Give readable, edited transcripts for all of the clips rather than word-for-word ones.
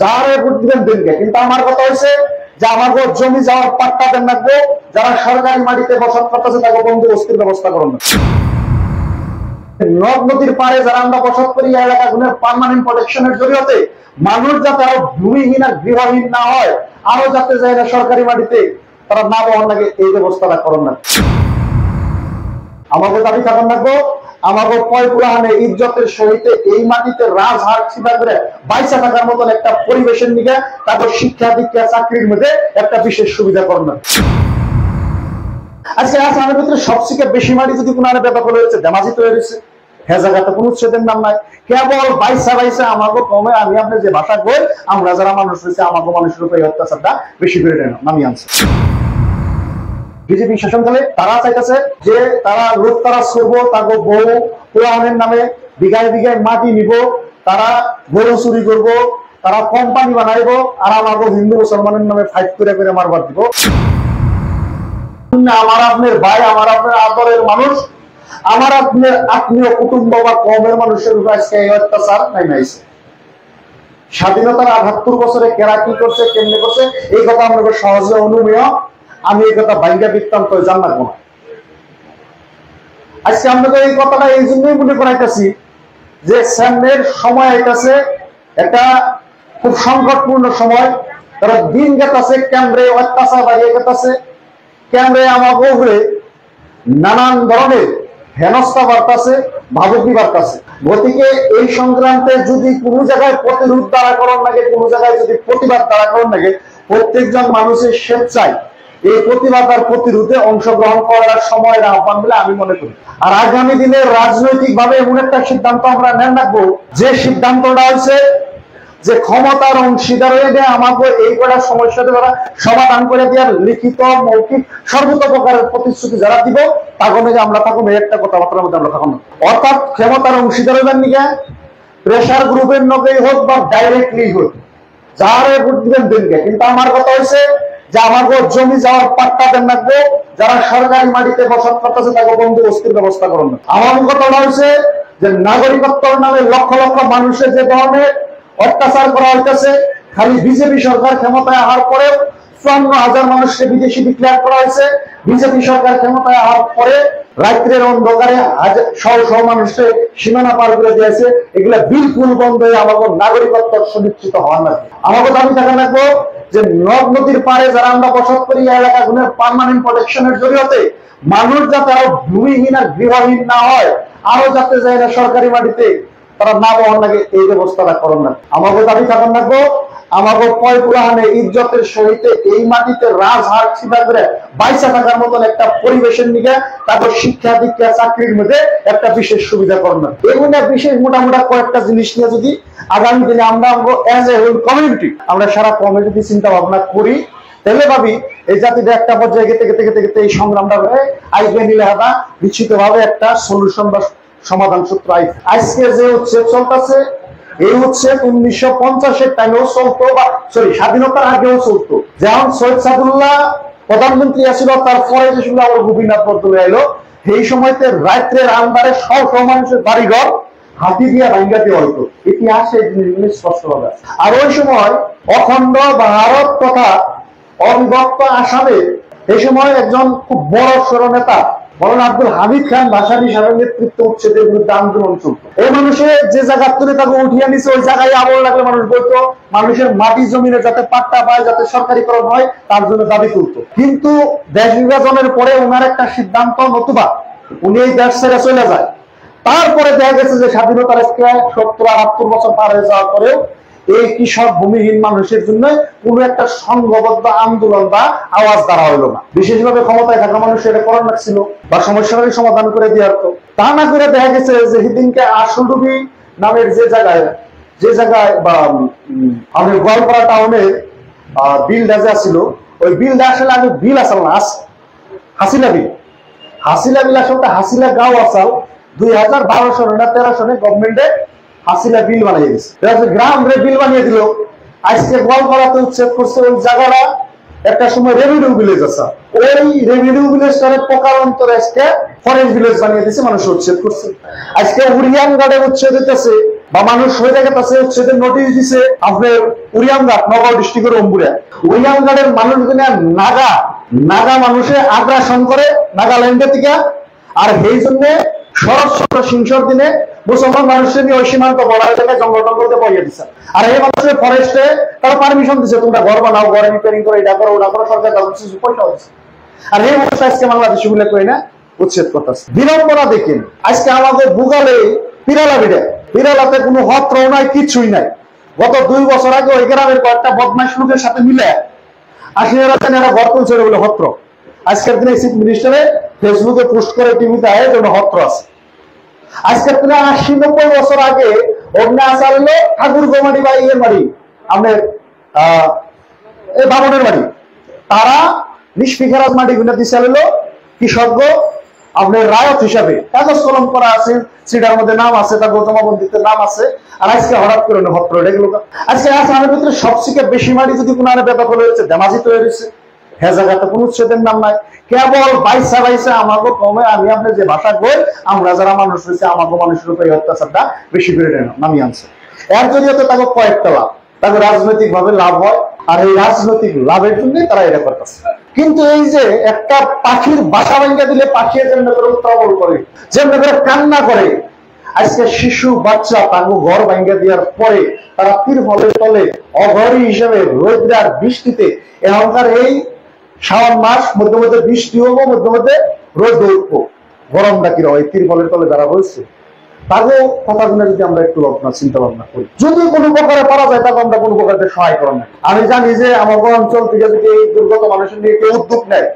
যারা ভোট দিবেন দিনকে, কিন্তু আমার কথা হয়েছে যে আমাকে জমি যাওয়ার পাট্টা দেন রাখবো, যারা সরকারি মাটিতে বসত করতেছে তাকে বন্দোবস্তের ব্যবস্থা করুন। নদ নদীর পাড়ে যারা আমরা বসত করি এলাকাগুলোর পার্মানেন্ট প্রোটেকশনের জরিয়তে মানুষ যাতে আরো ভূমিহীন আর গৃহহীন না হয়, আরো যাতে যায় না সরকারি মাটিতে তারা না বহন লাগে, এই ব্যবস্থাটা করুন না। আমাকে দাবি থাকুন রাখবো, আমাকে পয়পুরাহানে ইজ্জতের সহিত এই মাটিতে রাজহাট ছিটা করে বাইসা থাকার মতন একটা পরিবেশের নিকে তারপর শিক্ষা দীক্ষা চাকরির মধ্যে একটা বিশেষ সুবিধা করুন না। আজকে আসামের ভিতরে সবচেয়ে বেশি মাটি যদি কোনো ব্যাপার হয়েছে ড্যামাজি তৈরি হয়েছে, হ্যাঁ জায়গাতে কোনো উচ্ছেদের নাম নাই, কেবল বাইসা বাইসা আমাকে কমে আমি আপনি যে ভাষা কই আমরা যারা মানুষ হয়েছে আমাকে মানুষের উপরে অত্যাচারটা বেশি করে নামিয়ে আনছে। বিজেপি শাসনকালে তারা চাইতেছে যে তারা লুটতারাজ করবো, তাকে বউ পুরাণের নামে বিঘায় বিঘায় মাটি নিব, তারা গরু চুরি করব, তারা কোম্পানি বানাইবো, আর আমাকে হিন্দু মুসলমানের নামে ফাইট করে করে মারবার দিব। আমার আপনার ভাই, আমার আপনার আদরের মানুষ, আমার আপনার আত্মীয় কুটুম্ব বা কমের মানুষের উপর আজকে এই অত্যাচার নাইছে। স্বাধীনতার ৭৮ বছরে কেরা কি করছে কেমনে করছে এই কথা আমরা সহজে অনুমেয়, আমি এই কথা বাইঙ্গা বৃত্তান্ত জানলাম না। আজকে আমরা এই কথাটা এই জন্যই মনে করাইতেছি যে সামনের সময় আইতাছে একটা খুব সংকটপূর্ণ সময়, তারা দিন গেতাছে কেন্দ্রে অত্যাচার বাড়িয়ে গেতাছে, কেন্দ্রে আমাকে উপরে নানান ধরনের হেনস্থা বাড়তাছে, ভাবুকি বাড়তাছে। গতিকে এই সংক্রান্তে যদি কোনো জায়গায় প্রতিরোধ দাঁড়া করার লাগে, কোনো জায়গায় যদি প্রতিবাদ দাঁড়া করার লাগে, প্রত্যেকজন মানুষের স্বেচ্ছায় এই প্রতিবাদ আর প্রতিরোধে অংশগ্রহণ করার সময়ের আহ্বান বলে আমি মনে করি। আর আগামী দিনে রাজনৈতিক ভাবে এমন একটা সিদ্ধান্ত আমরা নেন রাখবো, যে সিদ্ধান্তটা হচ্ছে যে ক্ষমতার অংশীদার হয়ে দেয় আমাকে এই কটা সমস্যা দ্বারা সমাধান করে দেওয়ার লিখিত মৌখিক সর্বত প্রকারের প্রতিশ্রুতি যারা দিব তাকে আমরা থাকুন একটা কথাবার্তার মধ্যে আমরা থাকুন। অর্থাৎ ক্ষমতার অংশীদার হইবেন নিকে প্রেশার গ্রুপের নকেই হোক বা ডাইরেক্টলি হোক, যারা ভোট দিবেন দিনকে, কিন্তু আমার কথা হয়েছে যে আমাকে জমি যাওয়ার পাট্টা দেন রাখবো, যারা সরকারি মাটিতে বসত করতেছে তাকে বন্দোবস্তের ব্যবস্থা করুন না। আমার কথাটা হয়েছে যে নাগরিকত্বর নামে লক্ষ লক্ষ মানুষের যে ধরনের অত্যাচার করা হইতেছে, খালি বিজেপি সরকার ক্ষমতায় আসার পরে ৫৪,০০০ মানুষকে বিদেশি ডিক্লেয়ার করা হয়েছে। বিজেপি সরকার ক্ষমতায় আসার পরে রাত্রের অন্ধকারে শহ শহ মানুষকে সীমানা পার করে দিয়েছে। এগুলা বিলকুল বন্ধ হয়ে আমাকে নাগরিকত্ব সুনিশ্চিত হওয়ার না। আমাকে দাবি থাকা রাখবো যে নদ নদীর পাড়ে যারা আমরা বসত করি এলাকাগুলোর পার্মানেন্ট প্রোটেকশনের জরিয়তে মানুষ যাতে আরো ভূমিহীন আর গৃহহীন না হয়, আরো যাতে যায় না সরকারি মাটিতে তারা না বহন লাগে, এই ব্যবস্থাটা করুন না। আমাকে দাবি থাকুন রাখবো, আমাকে পয়পুরাহানে ইজ্জতের সহিত এই মাটিতে রাজহাট ছিটা করে বাইসা থাকার মতন একটা পরিবেশের নিকে তারপর শিক্ষা দীক্ষা চাকরির মধ্যে একটা বিশেষ সুবিধা করুন না। এগুলো বিশেষ মোটামুটি কয়েকটা জিনিস নিয়ে যদি আগামী দিনে আমরা এজ এ হোল কমিউনিটি আমরা সারা কমিউনিটি চিন্তা ভাবনা করি, তাহলে ভাবি এই জাতিটা একটা পর্যায়ে গেতে গেতে গেতে গেতে এই সংগ্রামটা আইকে নিলে হাতা নিশ্চিত ভাবে একটা সলিউশন বা সমাধান সূত্র আজকে যে উচ্ছেদ চলতেছে, এই উচ্ছেদ ১৯৫০-এর টাইমেও চলতো, বা সরি স্বাধীনতার আগেও চলতো। যেমন সৈয়দ সাদুল্লাহ প্রধানমন্ত্রী আসছিল, তারপরে যে শুনলো আমার গোপীনাথ বরদলৈ এলো, এই সময়তে রাত্রের আন্ধারে শহ শহ মানুষের বাড়িঘর হাতি দিয়া ভাঙ্গা দেওয়া হইতো। ইতিহাসে স্পষ্টভাবে। আর ওই সময় অখণ্ড ভারত তথা অবিভক্ত আসামে এই সময় একজন খুব বড় সড় নেতা মৌলানা আব্দুল হামিদ খান ভাসানী সাহেবের নেতৃত্ব উচ্ছেদের বিরুদ্ধে আন্দোলন চলত। এই মানুষের যে জায়গা তুলে তাকে উঠিয়ে নিছে, ওই জায়গায় আগুন লাগলে মানুষ বলতো মানুষের মাটি জমিনে যাতে পাট্টা পায়, যাতে সরকারিকরণ হয়, তার জন্য দাবি তুলত। কিন্তু দেশ বিভাজনের পরে ওনার একটা সিদ্ধান্ত নতুবা উনি এই দেশ ছেড়ে চলে যায়। তারপরে দেখা গেছে যে স্বাধীনতার ৭০-৭৮ বছর পার হয়ে যাওয়ার পরেও এই কৃষক ভূমিহীন মানুষের জন্য কোন একটা সংঘবদ্ধ আন্দোলন বা আওয়াজ দ্বারা হইল না। বিশেষভাবে ক্ষমতায় থাকা মানুষ এটা করার লাগছিল বা সমস্যাটাকে সমাধান করে দেওয়ার, তো তা না করে দেখা গেছে যে সেদিনকে আসলডুবি নামের যে জায়গায় বা আমাদের গোয়ালপাড়া টাউনের বিলটা যে ছিল, ওই বিলটা আসলে আমি বিল আসল না, হাসিলা বিল আসলে হাসিলা গাঁও আসাল ২০১২ সনে না ১৩ সনে গভর্নমেন্টে হাসিলা বিল বানিয়ে দিচ্ছে, গ্রাম রে বিল বানিয়ে দিল। আজকে গোয়ালপাড়াতে উচ্ছেদ করছে ওই জায়গাটা একটা সময় রেভিনিউ ভিলেজ আছে, ওই রেভিনিউ ভিলেজটারে পোকার অন্তরে আজকে ফরেস্ট ভিলেজ বানিয়ে দিচ্ছে, মানুষ উচ্ছেদ করছে। আজকে উড়িয়ান গার্ডে উচ্ছেদ হইতেছে, বা মানুষ হয়ে গেছে উচ্ছেদের নোটিশ দিছে আপনার উরিয়ামঘাট নগাঁও ডিস্ট্রিক্টের অম্বুরা উরিয়ামঘাটের মানুষগুলো নাগা মানুষে আগ্রাসন করে নাগাল্যান্ডের থেকে আর সেই জন্য শরৎচন্দ্র সিংহর দিনে মুসলমান মানুষের নিয়ে ওই সীমান্ত বর্ডার থেকে জঙ্গল টঙ্গলতে পড়িয়ে দিচ্ছে আর এই মানুষের ফরেস্টে তারা পারমিশন দিচ্ছে তোমরা ঘর বানাও ঘর রিপেয়ারিং করে এটা করো ওটা করো সরকার পয়সা হচ্ছে আর এই মানুষ আজকে বাংলাদেশি গুলো কই না উচ্ছেদ করতেছে বিড়ম্বনা দেখেন আজকে আমাদের বুগালে পিরালাতে কোনো হত্র নাই কিছুই নাই গত 2 বছর আগে ওই গ্রামের কয়েকটা বদমাইশ লোকের সাথে মিলে 80,000 এরা ঘর তুলছে বলে হত্র আজকের দিনে চিফ মিনিস্টারে ফেসবুকে পোস্ট করে টিভিতে আয় যেন হত্র আছে আজকের দিনে 80-90 বছর আগে অগ্নি আসারলো ঠাকুর গোমারি বা ইয়ের বাড়ি আমাদের এই বামনের বাড়ি তারা নিষ্পিখারাজ মাটি গুনা দিছে কৃষক আপনার রায়ত হিসাবে কাগজ কলম করা আছে সেটার মধ্যে নাম আছে তার জমাবন্দিতে নাম আছে আর আজকে হঠাৎ করে হত্র এগুলো আজকে আসামের ভিতরে সবথেকে বেশি মাটি যদি কোনো ব্যাপার হয়েছে দামাজি তৈরি হয়েছে হ্যাঁ জায়গাতে কোনো উচ্ছেদের নাম নাই কেবল বাইসা আমাকে কমে আমি আপনার যে ভাষা কই আমরা যারা মানুষ রয়েছে আমাকে মানুষের উপরে অত্যাচারটা বেশি করে নামিয়ে আনছে এর জরিয়তে তাকে কয়েকটা লাভ তাকে রাজনৈতিক ভাবে লাভ হয় আর এই রাজনৈতিক লাভের জন্য তারা এটা করতেছে কিন্তু এই যে একটা পাখির বাসা ভেঙে দিলে পাখি যেমন করে উত্তরবল করে যেমন করে কান্না করে আজকে শিশু বাচ্চা তাকে ঘর ভেঙে দেওয়ার পরে তারা তিরপলের তলে অঘরী হিসেবে রোদ্রার বৃষ্টিতে এখনকার এই শ্রাবণ মাস মধ্যে মধ্যে বৃষ্টি হবো মধ্যে মধ্যে রোদ উঠবো গরমটা কিরকম এই তিরপলের তলে যারা হয়েছে তাকে কথাগুলো যদি আমরা একটু চিন্তা ভাবনা করি যদি কোনো প্রকারে পারা যায় তাকে আমরা কোনো প্রকারে সহায় করা না আমি জানি যে আমার অঞ্চল থেকে যদি এই দুর্গত মানুষের নিয়ে কেউ উদ্যোগ নেয়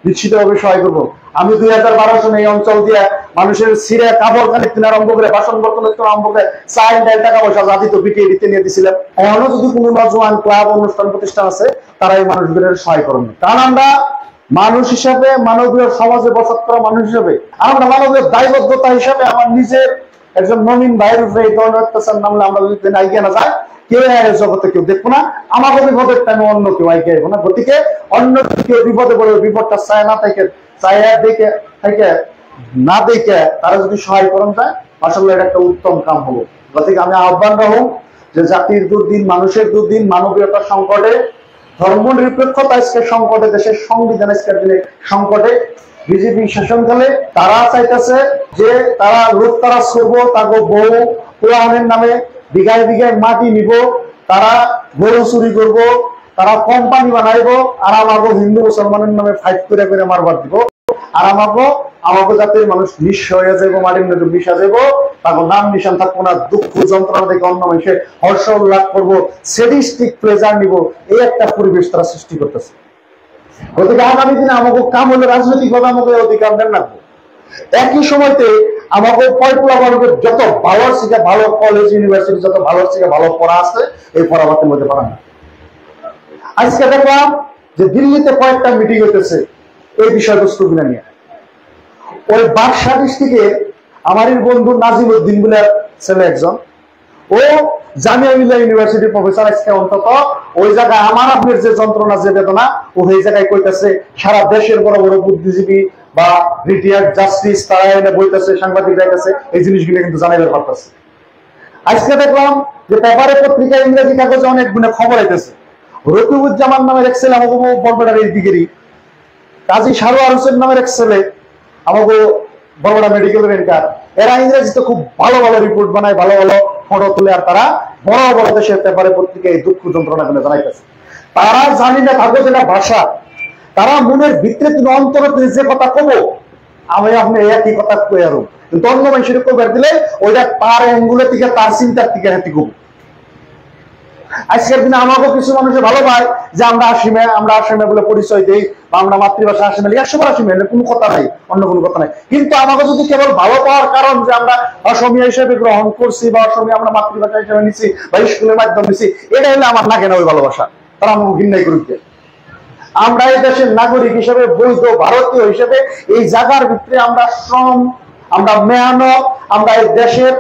নিশ্চিতভাবে সহায় করবো আমি 2012 সনে এই অঞ্চল দিয়ে মানুষের সিরে কাপড় কানে কিনে আরম্ভ করে বাসন বর্তন আরম্ভ করে চাল ডাল টাকা পয়সা জাতি তো পিটিয়ে দিতে নিয়ে দিছিলাম এখনো যদি কোনো নজওয়ান ক্লাব অনুষ্ঠান প্রতিষ্ঠান আছে তারা এই মানুষগুলোর সহায় করেন কারণ আমরা মানুষ হিসাবে মানবীয় সমাজে বসত করা মানুষ হিসাবে আমরা মানবীয় দায়বদ্ধতা হিসাবে আমার নিজের একজন নবীন ভাইয়ের উপরে এই ধরনের অত্যাচার নামলে আমরা যদি আইগিয়ে না যাই কেউ জগতে কেউ দেখবো না আমাকে বিপদের টাইমে অন্য কেউ আইগিয়ে আসবো না গতিকে অন্য কেউ বিপদে পড়ে বিপদটা চায় না থেকে চায় দেখে থেকে না দেখে তারা যদি সহায় করেন যায় আসলে এটা একটা উত্তম কাম হলো গতিকে আমি আহ্বান রাখুন যে জাতির দুর্দিন মানুষের দুর্দিন মানবীয়তার সংকটে ধর্ম নিরপেক্ষতা আজকে সংকটে দেশের সংবিধান আজকের দিনে সংকটে বিজেপি শাসনকালে তারা চাইতেছে যে তারা লুটতারাজ করবো তাকে বউ পুরাণের নামে বিঘায় বিঘায় মাটি নিব তারা গরু চুরি করব তারা কোম্পানি বানাইবো আর আমাকে হিন্দু মুসলমানের নামে ফাইট করে করে মারবার দিব আর আমাকে জাতির মানুষ নিঃস্ব হয়ে যাবো মাটির মধ্যে মিশা যাবো তাকে নাম নিশান থাকবো না দুঃখ যন্ত্রণা থেকে অন্য মানুষের হর্ষ উল্লাস করবো সেডিস্টিক প্লেজার নিব এই একটা পরিবেশ তারা সৃষ্টি করতেছে গতিকে আগামী দিনে আমাকে কাম হলে রাজনৈতিক ভাবে আমাকে অধিকার দেন রাখবো একই সময়তে আমাকে পয়পুলা বর্গের যত ভালো শিখে ভালো কলেজ ইউনিভার্সিটি যত ভালো শিখে ভালো পড়া আছে এই পড়াবাতের মধ্যে পড়া না আজকে দেখলাম যে দিল্লিতে কয়েকটা মিটিং হইতেছে এই বিষয়বস্তু গুলো নিয়ে ওই বাদশা ডিস্ট্রিক্টে আমারই বন্ধু নাজিম উদ্দিন বলে ছেলে একজন ও জামিয়া মিল্লাহ ইউনিভার্সিটির প্রফেসর আজকে অন্তত ওই জায়গায় আমার আপনার যে যন্ত্রণা যে বেদনা ও এই জায়গায় কইতেছে সারা দেশের বড় বড় বুদ্ধিজীবী বা রিটায়ার্ড জাস্টিস তারা এনে বলতেছে সাংবাদিকরা কাছে এই জিনিসগুলো কিন্তু জানাইবার পারতেছে আজকে দেখলাম যে পেপারে পত্রিকা ইংরেজি কাগজে অনেক গুণে খবর আইতেছে রকিবুজ্জামান নামের এক ছেলে আমাকে বরপেটার এই দিকেরই কাজী সারোয়ার হোসেন নামের এক ছেলে আমাকে বরপেটা মেডিকেলের এনকার এরা ইংরেজিতে খুব ভালো ভালো রিপোর্ট বানায় ভালো ভালো ফটো তুলে আর তারা বড় বড় দেশের পেপারে পত্রিকায় এই দুঃখ যন্ত্রণা গুলো জানাইতেছে তারা জানি না থাকবে যেটা ভাষা তারা মনের ভিতরে তুমি অন্তরে তুমি যে কথা কব আমি আপনি একই কথা কই আরো কিন্তু অন্য মানুষের কইবার দিলে ওইটা তার অ্যাঙ্গুলে থেকে তার চিন্তার থেকে হাতি কব আজকের দিনে আমাকেও কিছু মানুষের ভালো পায় যে আমরা আসামে বলে পরিচয় দিই বা আমরা মাতৃভাষা আসামে 100 আসামে কোনো কথা নাই অন্য কোনো কথা নাই কিন্তু আমাকে যদি কেবল ভালো পাওয়ার কারণ যে আমরা অসমীয়া হিসেবে গ্রহণ করছি বা অসমীয়া আমরা মাতৃভাষা হিসেবে নিচ্ছি বা স্কুলের মাধ্যমে নিচ্ছি এটা হলে আমার লাগে না ওই ভালোবাসা তারা আমাকে ঘৃণাই করুক আমরা এই দেশের নাগরিক হিসেবে বৈধ ভারতীয় হিসেবে এই জায়গার ভিতরে আমরা শ্রম আমরা মেহনত আমরা এই দেশের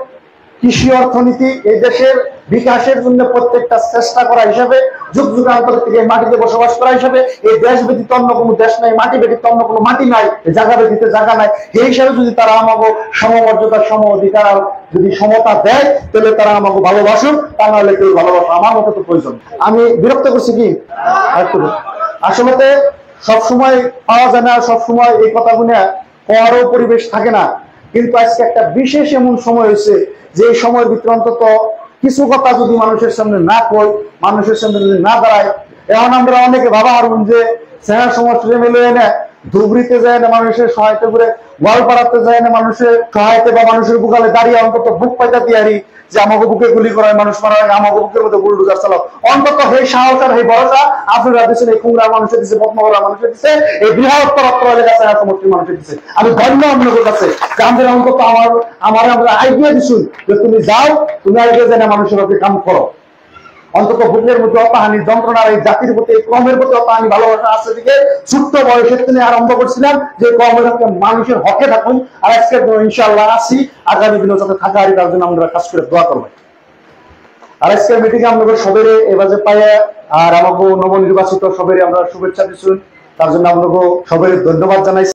কৃষি অর্থনীতি এই দেশের বিকাশের জন্য প্রত্যেকটা চেষ্টা করা হিসাবে, যুগ যুগান্তর থেকে মাটিতে বসবাস করা হিসাবে, এই দেশ ব্যতীত অন্য কোনো দেশ নাই, মাটি ব্যতীত অন্য কোনো মাটি নাই, জায়গা ব্যতীত জায়গা নাই, এই হিসাবে যদি তারা আমাকে সমমর্যাদা সম অধিকার যদি সমতা দেয় তাহলে তারা আমাকে ভালোবাসুন, তা নাহলে কেউ ভালোবাসুন, আমার মতো তো প্রয়োজন। আমি বিরক্ত করছি কি? আসলে সবসময় পাওয়া যায় না, সবসময় এই কথাগুলো হওয়ারও পরিবেশ থাকে না, কিন্তু আজকে একটা বিশেষ এমন সময় হয়েছে যে এই সময়ের ভিতরে অন্তত কিছু কথা যদি মানুষের সামনে না কই, মানুষের সামনে যদি না দাঁড়ায়, এখন আমরা অনেকে ভাবা হারুন যে সেনা সমস্যা মেলে এনে ধুবড়িতে যায় না, মানুষের সহায়তা করে গোয়ালপাড়াতে যায় না, মানুষের সহায়তা বা মানুষের বুকালে দাঁড়িয়ে অন্তত বুক পাইতা দিয়ারি যে আমাকে বুকে গুলি করায়, মানুষ মারা হয়, আমাকে বুকের মধ্যে বুলডোজার চালাও, অন্তত সেই সাহস আর সেই ভরসা আপনারা দিচ্ছেন, এই খুংরার মানুষের দিচ্ছে, পদ্মগড়ার মানুষের দিচ্ছে, এই বৃহত্তর এলাকা সেনা সমষ্টির মানুষের দিচ্ছে। আমি ধন্য আপনাদের কাছে যে আমাদের অন্তত আমরা আইডিয়া দিচ্ছুন যে তুমি যাও, তুমি আইডিয়া জানে মানুষের প্রতি কাম করো, অন্তত বুকের মধ্যে অপাহানি যন্ত্রণার এই জাতির প্রতি, এই কমের প্রতি অপাহানি ভালোবাসা আছে দিকে ছোট্ট বয়সের থেকে আরম্ভ করছিলাম যে কমের মানুষের হকে থাকুন, আর আজকে ইনশাআল্লাহ আসি, আগামী দিনে যাতে থাকা আর তার জন্য আমরা কাজ করে দোয়া করবো। আর আজকের মিটিং আপনাদের সবেরে এবার পাইয়া আর আমাকে নবনির্বাচিত সবেরে আমরা শুভেচ্ছা দিচ্ছুন, তার জন্য আপনাকে সবের ধন্যবাদ জানাই।